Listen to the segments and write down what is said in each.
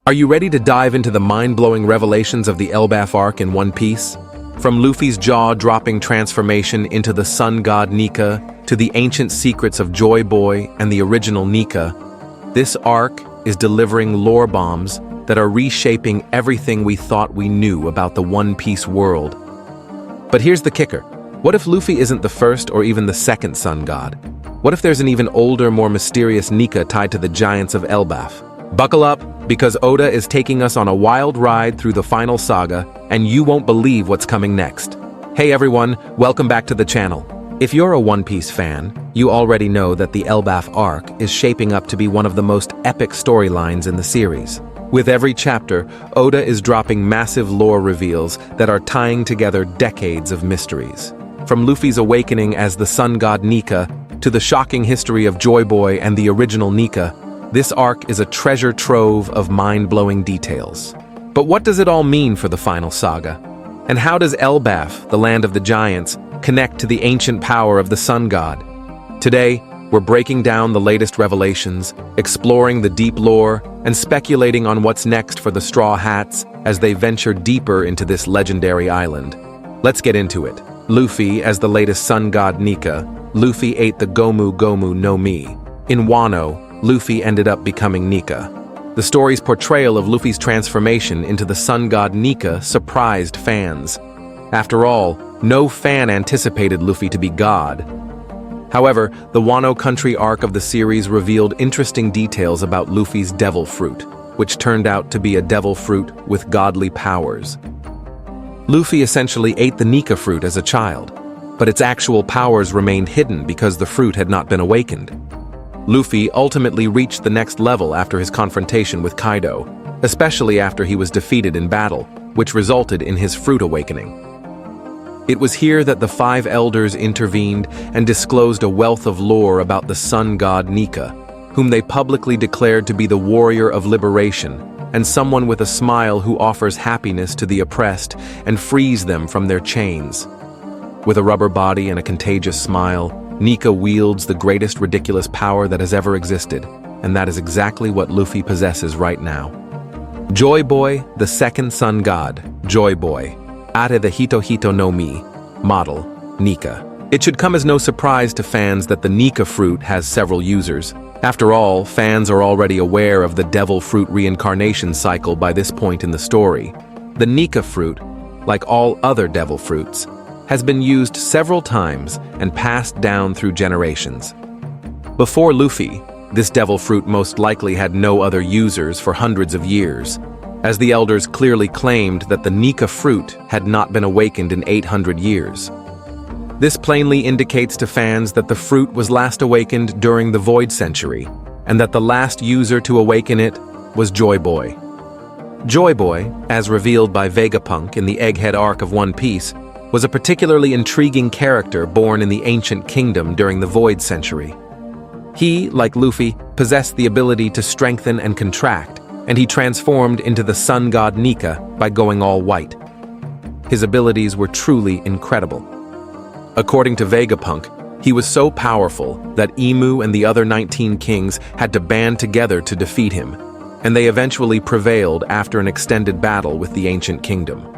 Are you ready to dive into the mind-blowing revelations of the Elbaf arc in One Piece? From Luffy's jaw-dropping transformation into the Sun God Nika to the ancient secrets of Joy Boy and the original Nika, this arc is delivering lore bombs that are reshaping everything we thought we knew about the One Piece world. But here's the kicker. What if Luffy isn't the first or even the second Sun God? What if there's an even older, more mysterious Nika tied to the Giants of Elbaf? Buckle up, because Oda is taking us on a wild ride through the final saga, and you won't believe what's coming next. Hey everyone, welcome back to the channel. If you're a One Piece fan, you already know that the Elbaf arc is shaping up to be one of the most epic storylines in the series. With every chapter, Oda is dropping massive lore reveals that are tying together decades of mysteries. From Luffy's awakening as the Sun God Nika to the shocking history of Joy Boy and the original Nika, this arc is a treasure trove of mind-blowing details. But what does it all mean for the final saga? And how does Elbaf, the land of the giants, connect to the ancient power of the Sun God? Today, we're breaking down the latest revelations, exploring the deep lore, and speculating on what's next for the Straw Hats as they venture deeper into this legendary island. Let's get into it. Luffy as the latest Sun God Nika. Luffy ate the Gomu Gomu no Mi. In Wano, Luffy ended up becoming Nika. The story's portrayal of Luffy's transformation into the Sun God Nika surprised fans. After all, no fan anticipated Luffy to be God. However, the Wano Country arc of the series revealed interesting details about Luffy's Devil Fruit, which turned out to be a devil fruit with godly powers. Luffy essentially ate the Nika fruit as a child, but its actual powers remained hidden because the fruit had not been awakened. Luffy ultimately reached the next level after his confrontation with Kaido, especially after he was defeated in battle, which resulted in his fruit awakening. It was here that the five elders intervened and disclosed a wealth of lore about the Sun God Nika, whom they publicly declared to be the warrior of liberation and someone with a smile who offers happiness to the oppressed and frees them from their chains. With a rubber body and a contagious smile, Nika wields the greatest ridiculous power that has ever existed, and that is exactly what Luffy possesses right now. Joy Boy, the second Sun God, Joy Boy. Are the Hito Hito no Mi, model, Nika. It should come as no surprise to fans that the Nika fruit has several users. After all, fans are already aware of the Devil Fruit reincarnation cycle by this point in the story. The Nika fruit, like all other Devil Fruits, has been used several times and passed down through generations. Before Luffy, this Devil Fruit most likely had no other users for hundreds of years, as the elders clearly claimed that the Nika fruit had not been awakened in 800 years. This plainly indicates to fans that the fruit was last awakened during the Void Century, and that the last user to awaken it was Joy Boy. Joy Boy, as revealed by Vegapunk in the Egghead arc of One Piece, was a particularly intriguing character born in the ancient kingdom during the Void Century. He, like Luffy, possessed the ability to strengthen and contract, and he transformed into the Sun God Nika by going all white. His abilities were truly incredible. According to Vegapunk, he was so powerful that Emu and the other 19 kings had to band together to defeat him, and they eventually prevailed after an extended battle with the ancient kingdom.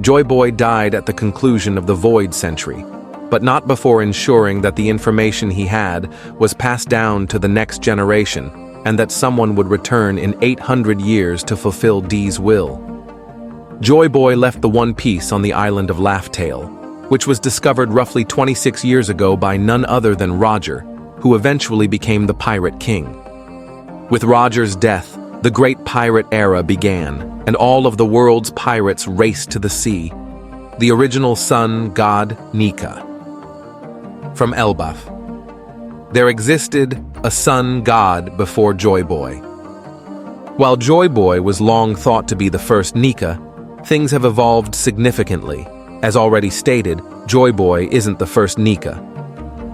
Joy Boy died at the conclusion of the Void Century, but not before ensuring that the information he had was passed down to the next generation and that someone would return in 800 years to fulfill D's will. Joy Boy left the One Piece on the island of Laugh Tale, which was discovered roughly 26 years ago by none other than Roger, who eventually became the Pirate King. With Roger's death, the Great Pirate Era began, and all of the world's pirates raced to the sea. The original Sun God Nika. From Elbaf. There existed a Sun God before Joy Boy. While Joy Boy was long thought to be the first Nika, things have evolved significantly. As already stated, Joy Boy isn't the first Nika.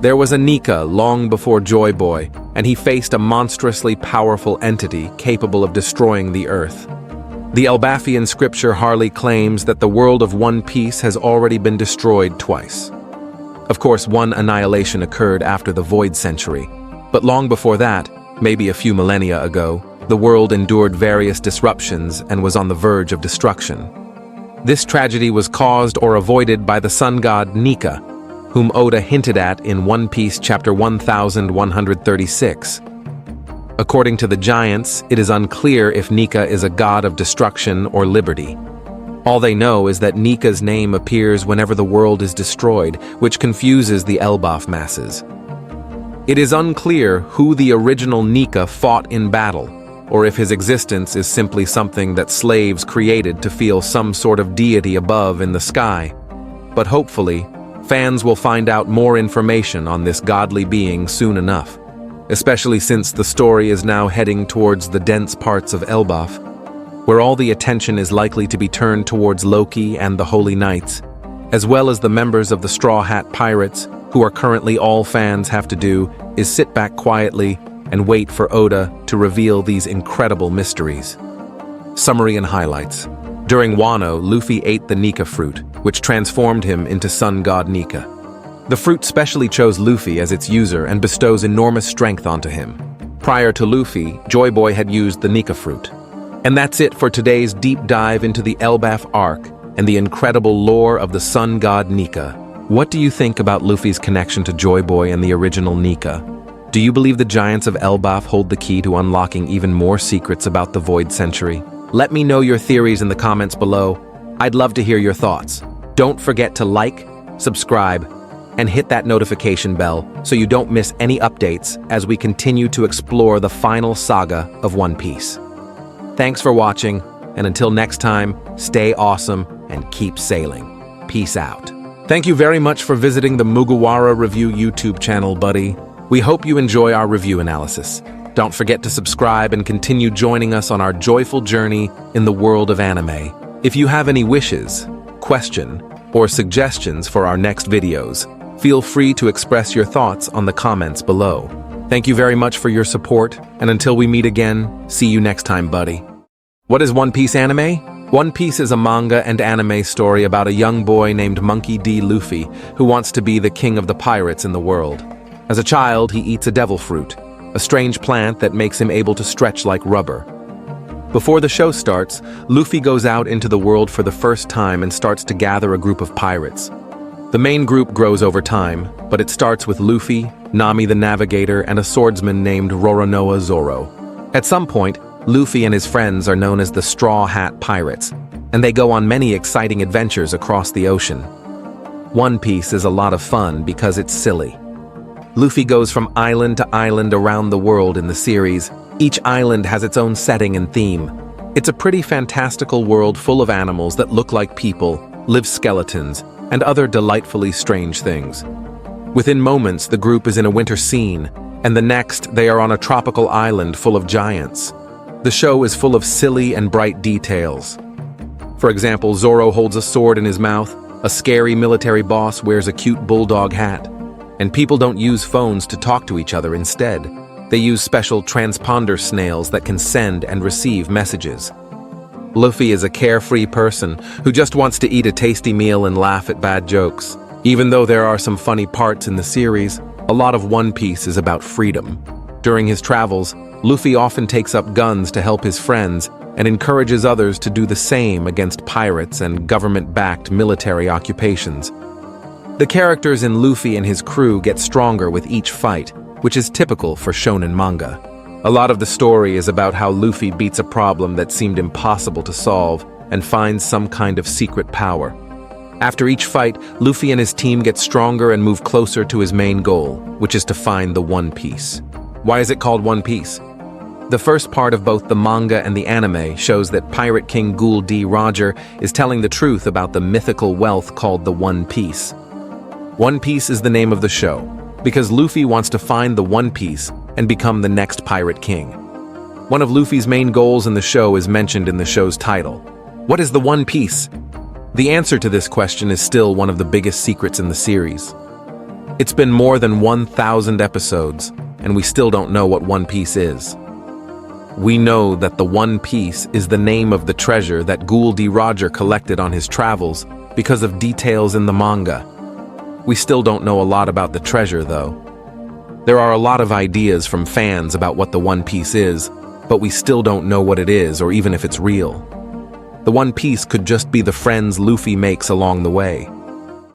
There was a Nika long before Joy Boy, and he faced a monstrously powerful entity capable of destroying the Earth. The Elbafian scripture Harley claims that the world of One Piece has already been destroyed twice. Of course, one annihilation occurred after the Void Century, but long before that, maybe a few millennia ago, the world endured various disruptions and was on the verge of destruction. This tragedy was caused or avoided by the sun god Nika, whom Oda hinted at in One Piece chapter 1136. According to the Giants, it is unclear if Nika is a god of destruction or liberty. All they know is that Nika's name appears whenever the world is destroyed, which confuses the Elbaf masses. It is unclear who the original Nika fought in battle, or if his existence is simply something that slaves created to feel some sort of deity above in the sky. But hopefully, fans will find out more information on this godly being soon enough, especially since the story is now heading towards the dense parts of Elbaf, where all the attention is likely to be turned towards Loki and the Holy Knights, as well as the members of the Straw Hat Pirates, who are currently all fans have to do is sit back quietly and wait for Oda to reveal these incredible mysteries. Summary and highlights. During Wano, Luffy ate the Nika fruit, which transformed him into Sun God Nika. The fruit specially chose Luffy as its user and bestows enormous strength onto him. Prior to Luffy, Joy Boy had used the Nika fruit. And that's it for today's deep dive into the Elbaf arc and the incredible lore of the Sun God Nika. What do you think about Luffy's connection to Joy Boy and the original Nika? Do you believe the Giants of Elbaf hold the key to unlocking even more secrets about the Void Century? Let me know your theories in the comments below. I'd love to hear your thoughts. Don't forget to like, subscribe, and hit that notification bell so you don't miss any updates as we continue to explore the final saga of One Piece. Thanks for watching, and until next time, stay awesome and keep sailing. Peace out. Thank you very much for visiting the Mugiwara Review YouTube channel, buddy. We hope you enjoy our review analysis. Don't forget to subscribe and continue joining us on our joyful journey in the world of anime. If you have any wishes, question, or suggestions for our next videos, feel free to express your thoughts on the comments below. Thank you very much for your support, and until we meet again, see you next time, buddy. What is One Piece anime? One Piece is a manga and anime story about a young boy named Monkey D. Luffy who wants to be the king of the pirates in the world. As a child, he eats a devil fruit, a strange plant that makes him able to stretch like rubber. Before the show starts, Luffy goes out into the world for the first time and starts to gather a group of pirates. The main group grows over time, but it starts with Luffy, Nami the Navigator, and a swordsman named Roronoa Zoro. At some point, Luffy and his friends are known as the Straw Hat Pirates, and they go on many exciting adventures across the ocean. One Piece is a lot of fun because it's silly. Luffy goes from island to island around the world in the series. Each island has its own setting and theme. It's a pretty fantastical world full of animals that look like people, live skeletons, and other delightfully strange things. Within moments, the group is in a winter scene, and the next, they are on a tropical island full of giants. The show is full of silly and bright details. For example, Zoro holds a sword in his mouth, a scary military boss wears a cute bulldog hat, and people don't use phones to talk to each other instead. They use special transponder snails that can send and receive messages. Luffy is a carefree person who just wants to eat a tasty meal and laugh at bad jokes. Even though there are some funny parts in the series, a lot of One Piece is about freedom. During his travels, Luffy often takes up guns to help his friends and encourages others to do the same against pirates and government-backed military occupations. The characters in Luffy and his crew get stronger with each fight, which is typical for shonen manga. A lot of the story is about how Luffy beats a problem that seemed impossible to solve and finds some kind of secret power. After each fight, Luffy and his team get stronger and move closer to his main goal, which is to find the One Piece. Why is it called One Piece? The first part of both the manga and the anime shows that Pirate King Ghoul D. Roger is telling the truth about the mythical wealth called the One Piece. One Piece is the name of the show, because Luffy wants to find the One Piece and become the next Pirate King. One of Luffy's main goals in the show is mentioned in the show's title. What is the One Piece? The answer to this question is still one of the biggest secrets in the series. It's been more than 1,000 episodes, and we still don't know what One Piece is. We know that the One Piece is the name of the treasure that Ghoul D. Roger collected on his travels because of details in the manga. We still don't know a lot about the treasure, though. There are a lot of ideas from fans about what the One Piece is, but we still don't know what it is or even if it's real. The One Piece could just be the friends Luffy makes along the way.